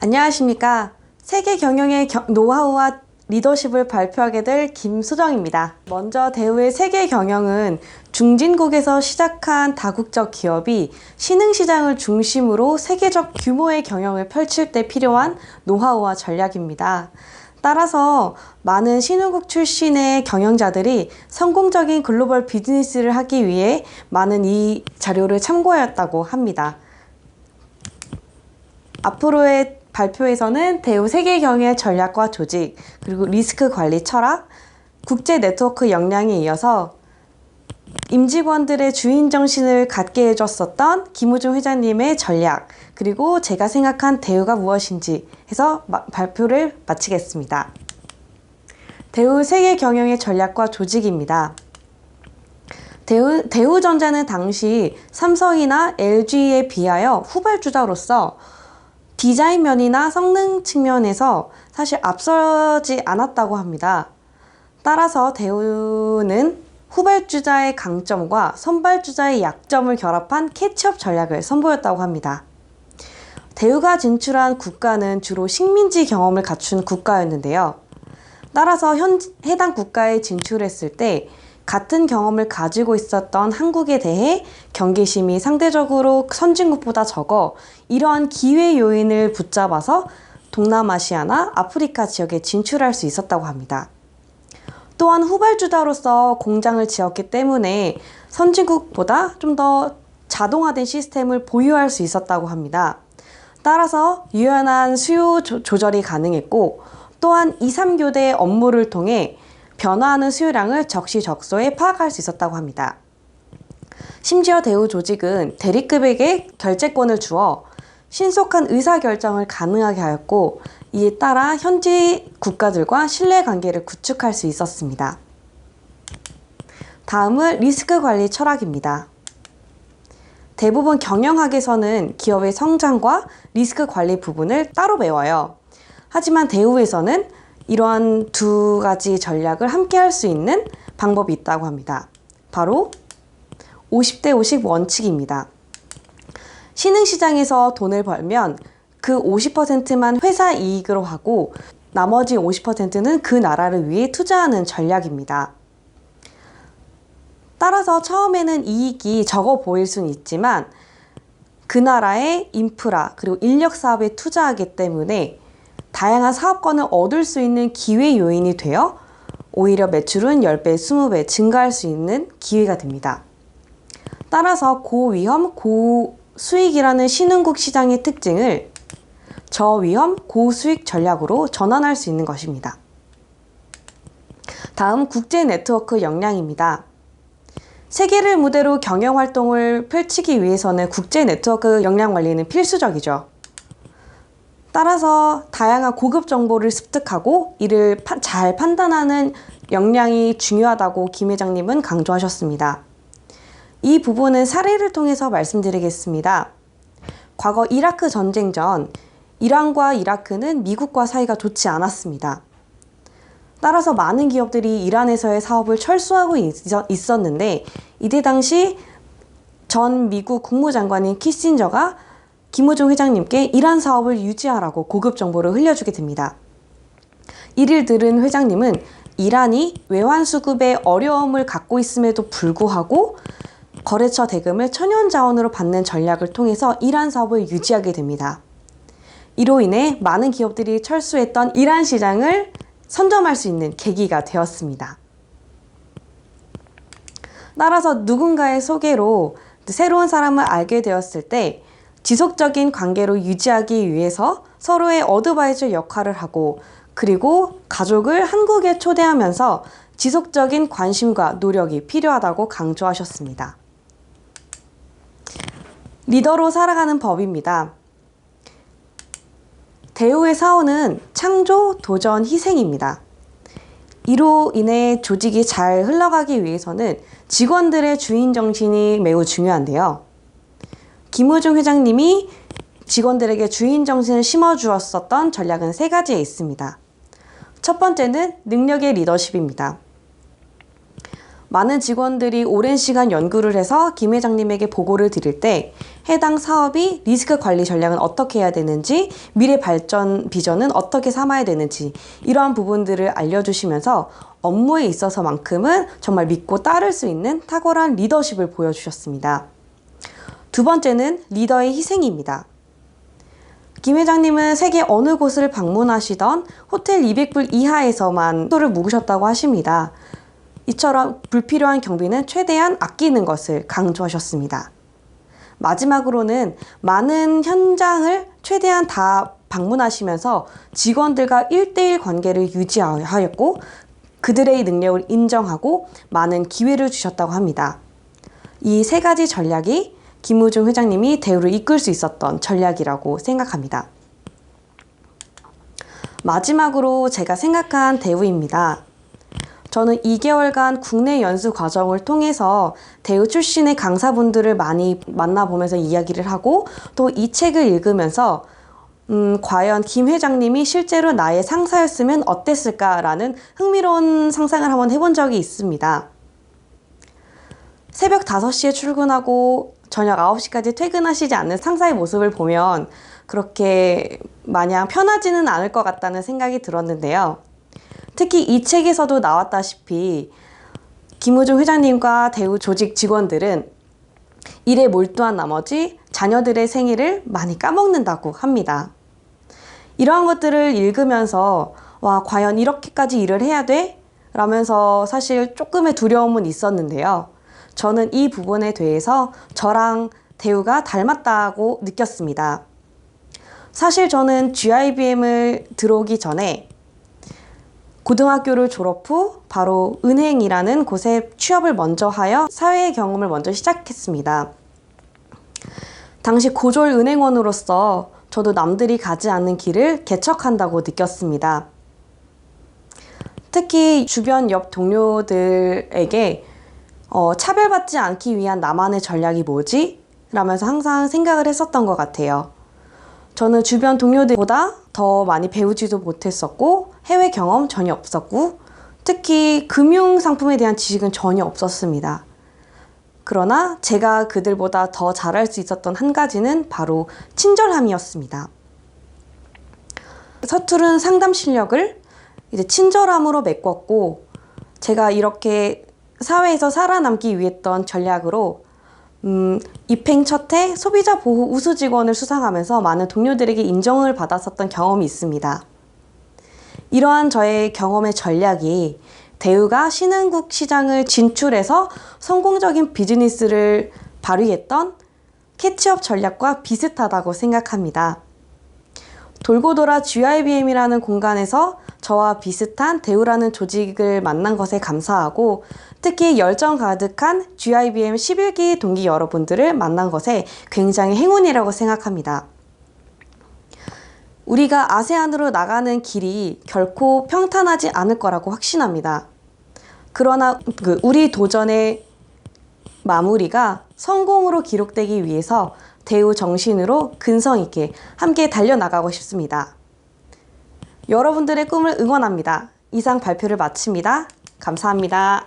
안녕하십니까. 세계 경영의 노하우와 리더십을 발표하게 될 김수정입니다. 먼저 대우의 세계 경영은 중진국에서 시작한 다국적 기업이 신흥시장을 중심으로 세계적 규모의 경영을 펼칠 때 필요한 노하우와 전략입니다. 따라서 많은 신흥국 출신의 경영자들이 성공적인 글로벌 비즈니스를 하기 위해 많은 이 자료를 참고하였다고 합니다. 앞으로의 발표에서는 대우 세계 경영의 전략과 조직, 그리고 리스크 관리 철학, 국제 네트워크 역량에 이어서 임직원들의 주인 정신을 갖게 해줬었던 김우중 회장님의 전략, 그리고 제가 생각한 대우가 무엇인지 해서 발표를 마치겠습니다. 대우 세계 경영의 전략과 조직입니다. 대우전자는 당시 삼성이나 LG에 비하여 후발주자로서 디자인 면이나 성능 측면에서 사실 앞서지 않았다고 합니다. 따라서 대우는 후발주자의 강점과 선발주자의 약점을 결합한 캐치업 전략을 선보였다고 합니다. 대우가 진출한 국가는 주로 식민지 경험을 갖춘 국가였는데요. 따라서 해당 국가에 진출했을 때 같은 경험을 가지고 있었던 한국에 대해 경계심이 상대적으로 선진국보다 적어 이러한 기회 요인을 붙잡아서 동남아시아나 아프리카 지역에 진출할 수 있었다고 합니다. 또한 후발주자로서 공장을 지었기 때문에 선진국보다 좀 더 자동화된 시스템을 보유할 수 있었다고 합니다. 따라서 유연한 수요 조절이 가능했고, 또한 2, 3교대 업무를 통해 변화하는 수요량을 적시적소에 파악할 수 있었다고 합니다. 심지어 대우 조직은 대리급에게 결재권을 주어 신속한 의사결정을 가능하게 하였고, 이에 따라 현지 국가들과 신뢰관계를 구축할 수 있었습니다. 다음은 리스크 관리 철학입니다. 대부분 경영학에서는 기업의 성장과 리스크 관리 부분을 따로 배워요. 하지만 대우에서는 이러한 두 가지 전략을 함께 할 수 있는 방법이 있다고 합니다. 바로 50대 50 원칙입니다. 신흥시장에서 돈을 벌면 그 50%만 회사 이익으로 하고 나머지 50%는 그 나라를 위해 투자하는 전략입니다. 따라서 처음에는 이익이 적어 보일 수는 있지만 그 나라의 인프라 그리고 인력 사업에 투자하기 때문에 다양한 사업권을 얻을 수 있는 기회 요인이 되어 오히려 매출은 10배, 20배 증가할 수 있는 기회가 됩니다. 따라서 고위험, 고수익이라는 신흥국 시장의 특징을 저위험, 고수익 전략으로 전환할 수 있는 것입니다. 다음 국제 네트워크 역량입니다. 세계를 무대로 경영 활동을 펼치기 위해서는 국제 네트워크 역량 관리는 필수적이죠. 따라서 다양한 고급 정보를 습득하고 이를 잘 판단하는 역량이 중요하다고 김 회장님은 강조하셨습니다. 이 부분은 사례를 통해서 말씀드리겠습니다. 과거 이라크 전쟁 전 이란과 이라크는 미국과 사이가 좋지 않았습니다. 따라서 많은 기업들이 이란에서의 사업을 철수하고 있었는데 이때 당시 전 미국 국무장관인 키신저가 김우중 회장님께 이란 사업을 유지하라고 고급 정보를 흘려주게 됩니다. 이를 들은 회장님은 이란이 외환 수급에 어려움을 갖고 있음에도 불구하고 거래처 대금을 천연자원으로 받는 전략을 통해서 이란 사업을 유지하게 됩니다. 이로 인해 많은 기업들이 철수했던 이란 시장을 선점할 수 있는 계기가 되었습니다. 따라서 누군가의 소개로 새로운 사람을 알게 되었을 때 지속적인 관계로 유지하기 위해서 서로의 어드바이저 역할을 하고 그리고 가족을 한국에 초대하면서 지속적인 관심과 노력이 필요하다고 강조하셨습니다. 리더로 살아가는 법입니다. 대우의 사원은 창조, 도전, 희생입니다. 이로 인해 조직이 잘 흘러가기 위해서는 직원들의 주인 정신이 매우 중요한데요. 김우중 회장님이 직원들에게 주인 정신을 심어주었었던 전략은 3가지에 있습니다. 첫 번째는 능력의 리더십입니다. 많은 직원들이 오랜 시간 연구를 해서 김 회장님에게 보고를 드릴 때 해당 사업이 리스크 관리 전략은 어떻게 해야 되는지, 미래 발전 비전은 어떻게 삼아야 되는지 이러한 부분들을 알려주시면서 업무에 있어서만큼은 정말 믿고 따를 수 있는 탁월한 리더십을 보여주셨습니다. 두 번째는 리더의 희생입니다. 김 회장님은 세계 어느 곳을 방문하시던 호텔 200불 이하에서만 표를 묵으셨다고 하십니다. 이처럼 불필요한 경비는 최대한 아끼는 것을 강조하셨습니다. 마지막으로는 많은 현장을 최대한 다 방문하시면서 직원들과 1대1 관계를 유지하였고 그들의 능력을 인정하고 많은 기회를 주셨다고 합니다. 이 세 가지 전략이 김우중 회장님이 대우를 이끌 수 있었던 전략이라고 생각합니다. 마지막으로 제가 생각한 대우입니다. 저는 2개월간 국내 연수 과정을 통해서 대우 출신의 강사분들을 많이 만나보면서 이야기를 하고 또 이 책을 읽으면서 과연 김 회장님이 실제로 나의 상사였으면 어땠을까라는 흥미로운 상상을 한번 해본 적이 있습니다. 새벽 5시에 출근하고 저녁 9시까지 퇴근하시지 않는 상사의 모습을 보면 그렇게 마냥 편하지는 않을 것 같다는 생각이 들었는데요. 특히 이 책에서도 나왔다시피 김우중 회장님과 대우 조직 직원들은 일에 몰두한 나머지 자녀들의 생일을 많이 까먹는다고 합니다. 이러한 것들을 읽으면서 와, 과연 이렇게까지 일을 해야 돼? 라면서 사실 조금의 두려움은 있었는데요. 저는 이 부분에 대해서 저랑 대우가 닮았다고 느꼈습니다. 사실 저는 GIBM을 들어오기 전에 고등학교를 졸업 후 바로 은행이라는 곳에 취업을 먼저 하여 사회 경험을 먼저 시작했습니다. 당시 고졸 은행원으로서 저도 남들이 가지 않는 길을 개척한다고 느꼈습니다. 특히 주변 옆 동료들에게 차별받지 않기 위한 나만의 전략이 뭐지? 라면서 항상 생각을 했었던 것 같아요. 저는 주변 동료들보다 더 많이 배우지도 못했었고 해외 경험 전혀 없었고 특히 금융 상품에 대한 지식은 전혀 없었습니다. 그러나 제가 그들보다 더 잘할 수 있었던 한 가지는 바로 친절함이었습니다. 서투른 상담 실력을 이제 친절함으로 메꿨고 제가 이렇게 사회에서 살아남기 위해 했던 전략으로 입행 첫해 소비자 보호 우수 직원을 수상하면서 많은 동료들에게 인정을 받았었던 경험이 있습니다. 이러한 저의 경험의 전략이 대우가 신흥국 시장을 진출해서 성공적인 비즈니스를 발휘했던 캐치업 전략과 비슷하다고 생각합니다. 돌고 돌아 GIBM이라는 공간에서 저와 비슷한 대우라는 조직을 만난 것에 감사하고 특히 열정 가득한 GIBM 11기 동기 여러분들을 만난 것에 굉장히 행운이라고 생각합니다. 우리가 아세안으로 나가는 길이 결코 평탄하지 않을 거라고 확신합니다. 그러나 우리 도전의 마무리가 성공으로 기록되기 위해서 대우 정신으로 근성 있게 함께 달려나가고 싶습니다. 여러분들의 꿈을 응원합니다. 이상 발표를 마칩니다. 감사합니다.